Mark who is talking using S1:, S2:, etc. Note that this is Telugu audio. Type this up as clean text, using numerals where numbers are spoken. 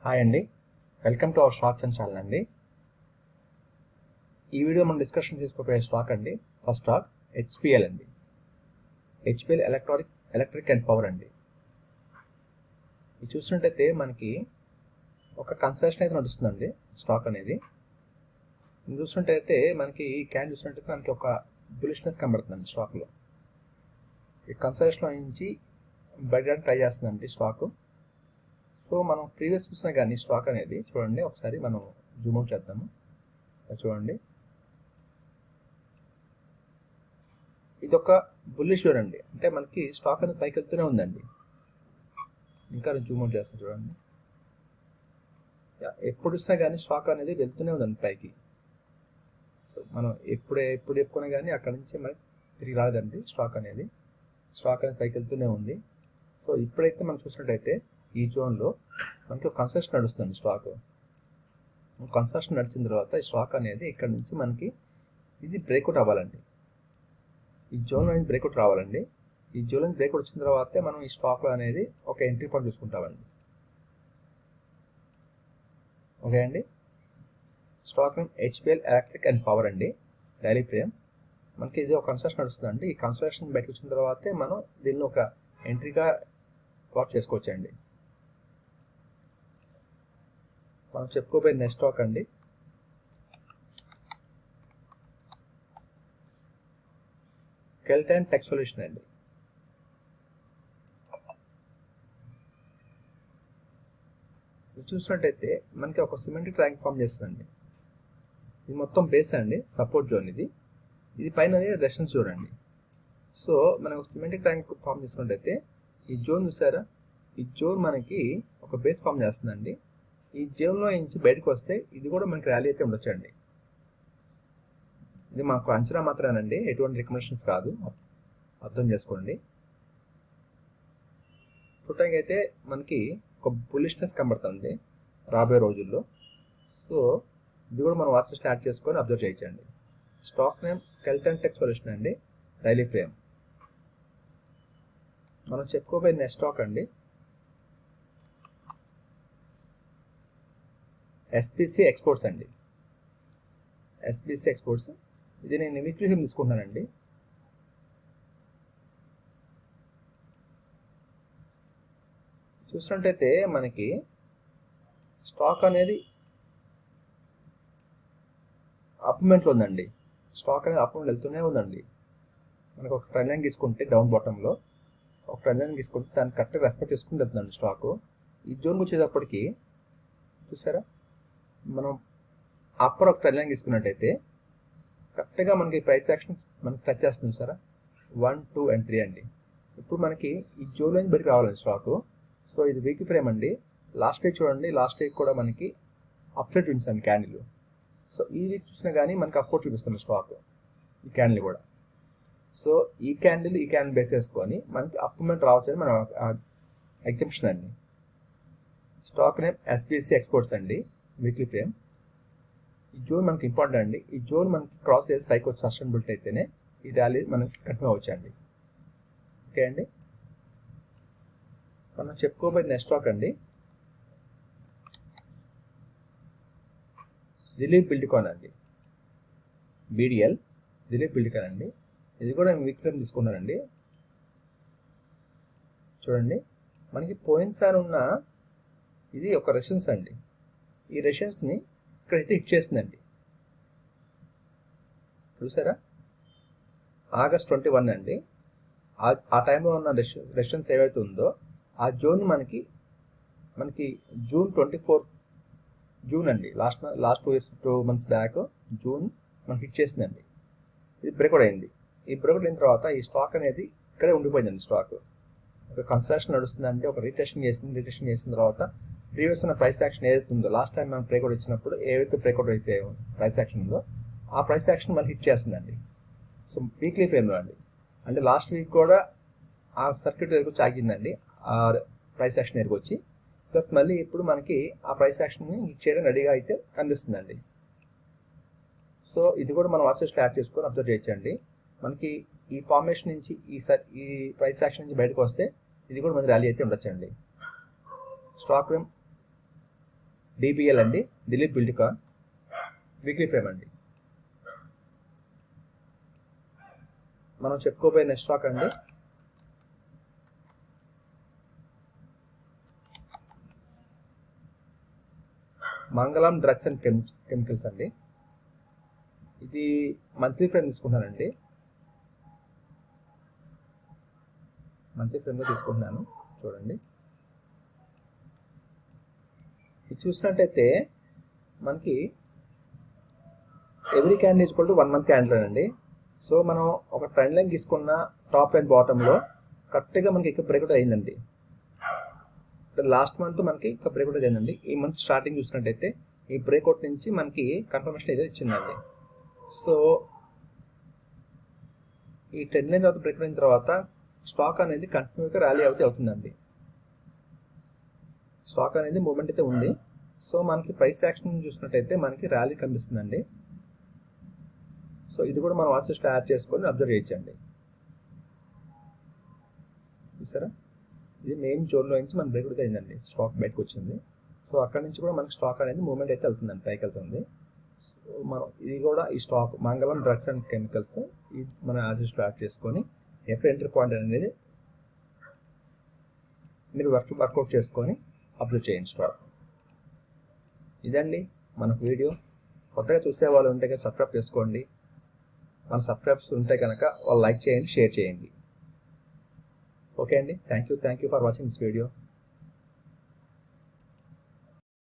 S1: హాయ్ అండి, welcome to our stock channel అండి. ఈ వీడియో మనం డిస్కషన్ చేసుకోబోయే స్టాక్ అండి. ఫస్ట్ స్టాక్ హెచ్పిఎల్ అండి. హెచ్పిఎల్ ఎలక్ట్రిక్ అండ్ పవర్ అండి. ఇది చూసినట్టయితే మనకి ఒక కన్సల్టేషన్ అయితే నడుస్తుందండి స్టాక్ అనేది. ఇది చూసినట్టయితే మనకి ఈ క్యాన్ చూసినట్టయితే మనకి ఒక బులిష్నెస్ కనబడుతుందండి స్టాక్లో. ఈ కన్సల్టేషన్లో నుంచి బయటకు ట్రై చేస్తుందండి స్టాక్. సో మనం ప్రీవియస్ చూసినా కానీ స్టాక్ అనేది చూడండి, ఒకసారి మనం జూమ్ అవుట్ చేద్దాము. చూడండి, ఇది ఒక బుల్లిష్ షోర్ అండి. అంటే మనకి స్టాక్ అనేది పైకి వెళ్తూనే ఉందండి. ఇంకా జూమ్ అవుట్ చేస్తాను చూడండి. ఎప్పుడు చూసినా కానీ స్టాక్ అనేది వెళ్తూనే ఉందండి పైకి. సో మనం ఎప్పుడు చెప్పుకున్నా కానీ అక్కడ నుంచి మనకి తిరిగి రాలేదండి స్టాక్ అనేది పైకి వెళ్తూనే ఉంది. సో ఇప్పుడైతే మనం చూసినట్టయితే ఈ జోన్లో మనకి ఒక కన్స్ట్రక్షన్ నడుస్తుంది స్టాక్. కన్స్ట్రక్షన్ నడిచిన తర్వాత ఈ స్టాక్ అనేది ఇక్కడ నుంచి మనకి ఇది బ్రేక్అవుట్ అవ్వాలండి. ఈ జోన్లో నుంచి బ్రేక్అవుట్ రావాలండి. ఈ జోన్ నుంచి బ్రేక్అవుట్ వచ్చిన తర్వాతే మనం ఈ స్టాక్లో అనేది ఒక ఎంట్రీ పాయింట్ చూసుకుంటామండి. ఓకే అండి. Stock name HPL electric and power అండి. డైలీ ఫ్రేమ్ మనకి ఇది ఒక కన్స్ట్రక్షన్ నడుస్తుందండి. ఈ కన్స్ట్రక్షన్ బయటకు వచ్చిన తర్వాతే మనం దీన్ని ఒక ఎంట్రీగా వాచ్ చేసుకోవచ్చండి. మనం చెప్పుకోబోయే నెక్స్ట్ స్టాక్ అండి కెల్టన్ టెక్ సొల్యూషన్ అండి. చూసినట్టయితే మనకి ఒక సిమెంటిక్ ట్యాంక్ ఫామ్ చేస్తుందండి. ఇది మొత్తం బేస్ అండి, సపోర్ట్ జోన్ ఇది పైన రెసిస్టెన్స్ జోన్ అండి. సో మనం సిమెంటిక్ ట్యాంక్ ఫామ్ చేసుకున్నట్టయితే ఈ జోన్ చూసారా, ఈ జోన్ మనకి ఒక బేస్ ఫామ్ చేస్తుందండి. ఈ జోన్లో నుంచి బయటకు వస్తే ఇది కూడా మనకి ర్యాలీ అయితే ఉండొచ్చండి. ఇది మాకు అంచనా మాత్రమేనండి, ఎటువంటి రికమెండేషన్స్ కాదు, అర్థం చేసుకోండి. చూడటానికి అయితే మనకి ఒక బులిష్నెస్ కనబడుతుంది రాబోయే రోజుల్లో. సో ఇది కూడా మనం వాచ్ స్టార్ట్ చేసుకొని అబ్జర్వ్ చేయించండి. Stock name Kelton tech solution అండి. డైలీ ఫ్రేమ్ మనం చెప్పుకోబోయే నెక్స్ట్ స్టాక్ అండి ఎస్బిసి ఎక్స్పోర్ట్స్ అండి. ఎస్బిసి ఎక్స్పోర్ట్స్ ఇది నేను వీక్లీ ఫ్రేమ్ తీసుకుంటున్నానండి. చూసినట్టయితే మనకి స్టాక్ అనేది అప్మెంట్లో ఉందండి. స్టాక్ అనేది అప్మెంట్ వెళ్తూనే ఉందండి. మనకు ఒక ట్రెండ్ లైన్ తీసుకుంటే డౌన్ బాటంలో ఒక ట్రెండ్ లైన్ తీసుకుంటే దాన్ని కరెక్ట్గా రెస్పెక్ట్ చేసుకుంటూ వెళ్తుందండి స్టాక్. ఈ జోన్కి వచ్చేటప్పటికి చూసారా, మనం అప్పర్ ఒక ట్రెండ్ లైన్ తీసుకున్నట్టయితే కరెక్ట్గా మనకి ప్రైస్ యాక్షన్ మనకి టచ్ చేస్తుంది సారా, 1, 2 and 3 అండి. ఇప్పుడు మనకి ఈ జోన్ నుంచి బయటకు రావాలండి స్టాక్. సో ఇది వీక్ ఫ్రేమ్ అండి. లాస్ట్ వీక్ చూడండి, లాస్ట్ వీక్ కూడా మనకి అప్సైడ్ చూపించాను క్యాండిల్. సో ఈ వీక్ చూసినా కానీ మనకి అప్పోర్ట్ చూపిస్తుంది స్టాక్, ఈ క్యాండిల్ కూడా. సో ఈ క్యాండిల్ బేస్ చేసుకొని మనకి అప్మెంట్ రావచ్చని మనం ఎగ్జంప్షన్ అండి. స్టాక్ నేమ్ ఎస్బిసి ఎక్స్పోర్ట్స్ అండి. Weekly frame. ఈ జోన్ మనకి ఇంపార్టెంట్ అండి. ఈ జోన్ మనకి క్రాస్ చేసి పైకి వచ్చి సస్టైనబిలిటీ అయితేనే ఈ ర్యాలీ మనకి కంటిన్యూ అవ్వచ్చండి. ఓకే అండి. మనం చెప్పుకోబోయే నెక్స్ట్ స్టాక్ అండి దిలీప్ బిల్డ్కాన్ అండి. బీడిఎల్ దిలీప్ బిల్డ్కాన్ అండి. ఇది కూడా నేను వీక్ ఫ్రేమ్ తీసుకున్నానండి. చూడండి, మనకి పోయినసారి ఉన్న ఇది ఒక రెసిస్టెన్స్ అండి. ఈ రెసిస్టెన్స్ని ఇక్కడైతే హిట్ చేసిందండి. చూసారా, August 21 అండి. ఆ టైంలో ఉన్న రెసిస్టెన్స్ ఏవైతే ఉందో ఆ జోన్ మనకి June 24 అండి. లాస్ట్ 2 months బ్యాక్ జూన్ మనకి హిట్ చేసిందండి. ఇది బ్రేక్అవుట్ అయింది. ఈ బ్రేక్అవుట్ అయిన తర్వాత ఈ స్టాక్ అనేది ఇక్కడే ఉండిపోయిందండి. స్టాక్ ఒక కన్స్ట్రక్షన్ నడుస్తుందంటే ఒక రిటెషన్ చేసిన తర్వాత ప్రీవియస్ ఉన్న ప్రైస్ యాక్షన్ ఏదైతే ఉందో, లాస్ట్ టైం మనం బ్రేక్అవుట్ ఇచ్చినప్పుడు ఏవైతే బ్రేక్అవుట్ అయితే ప్రైస్ యాక్షన్ ఉందో ఆ ప్రైస్ యాక్షన్ మళ్ళీ హిట్ చేస్తుందండి. సో వీక్లీ ఫ్రేమ్లో అండి. అంటే లాస్ట్ వీక్ కూడా ఆ సర్క్యూట్ దగ్గరకు వచ్చి ఆగిందండి, ఆ ప్రైస్ యాక్షన్ దగ్గరకు వచ్చి. ప్లస్ మళ్ళీ ఇప్పుడు మనకి ఆ ప్రైస్ యాక్షన్ని హిట్ చేయడం రెడీగా అయితే కనిపిస్తుందండి. సో ఇది కూడా మనం వాచ్ స్టార్ట్ చేసుకొని అబ్జర్వ్ చేయొచ్చండి. మనకి ఈ ఫార్మేషన్ నుంచి ఈ ప్రైస్ యాక్షన్ నుంచి బయటకు వస్తే ఇది కూడా మనకి ర్యాలీ అయితే ఉండొచ్చండి. స్టాక్ నేమ్ DBL అండి, దిలీప్ బిల్డ్కాన్, వీక్లీ ఫ్రేమ్ అండి. మనం చెప్పుకోబోయే నెక్స్ట్ స్టాక్ అండి మంగళం డ్రగ్స్ అండ్ కెమికల్స్ అండి. ఇది మంత్లీ ఫ్రేమ్ తీసుకుంటానండి, మంత్లీ ఫ్రేమ్లో తీసుకుంటున్నాను. చూడండి, ఇది చూసినట్టయితే మనకి every candle is equal to 1 month candle అండి. సో మనం ఒక ట్రెండ్ లైన్ తీసుకున్న టాప్ అండ్ బాటంలో కరెక్ట్గా మనకి ఇక్కడ బ్రేక్అవుట్ అయిందండి. లాస్ట్ మంత్ మనకి ఇక్కడ బ్రేక్అవుట్ అయిందండి. ఈ మంత్ స్టార్టింగ్ చూసినట్టయితే ఈ బ్రేక్అవుట్ నుంచి మనకి కన్ఫర్మేషన్ అయితే ఇచ్చిందండి. సో ఈ ట్రెండ్ లైన్ తర్వాత బ్రేక్అవుట్ అయిన తర్వాత స్టాక్ అనేది కంటిన్యూగా ర్యాలీ అవుతుందండి. స్టాక్ అనేది మూమెంట్ అయితే ఉంది. సో మనకి ప్రైస్ యాక్షన్ చూసినట్టయితే మనకి ర్యాలీ కనిపిస్తుందండి. సో ఇది కూడా మనం వాచ్ లిస్ట్లో యాడ్ చేసుకొని అబ్జర్వ్ చేయొచ్చండి. చూసారా, ఇది మెయిన్ జోన్లో నుంచి మన బ్రేక్అవుట్ అయిందండి, స్టాక్ బయటకు వచ్చింది. సో అక్కడ నుంచి కూడా మనకి స్టాక్ అనేది మూమెంట్ అయితే వెళ్తుందండి, పైకి వెళ్తుంది. సో మనం ఇది కూడా ఈ స్టాక్ మంగళం డ్రగ్స్ అండ్ కెమికల్స్ ఇది మనం యాజ్ లిస్ట్లో యాడ్ చేసుకొని ఎప్పుడు ఎంట్రీ పాయింట్ అనేది మీరు వర్కౌట్ చేసుకొని అప్లోడ్ చేయండి స్టాక్. ఇదండి మనకు వీడియో. కొత్తగా చూసే వాళ్ళు ఉంటే కనుక సబ్స్క్రైబ్ చేసుకోండి. మన సబ్స్క్రైబ్స్ ఉంటే కనుక వాళ్ళు లైక్ చేయండి, షేర్ చేయండి. ఓకే అండి, thank you for watching this video.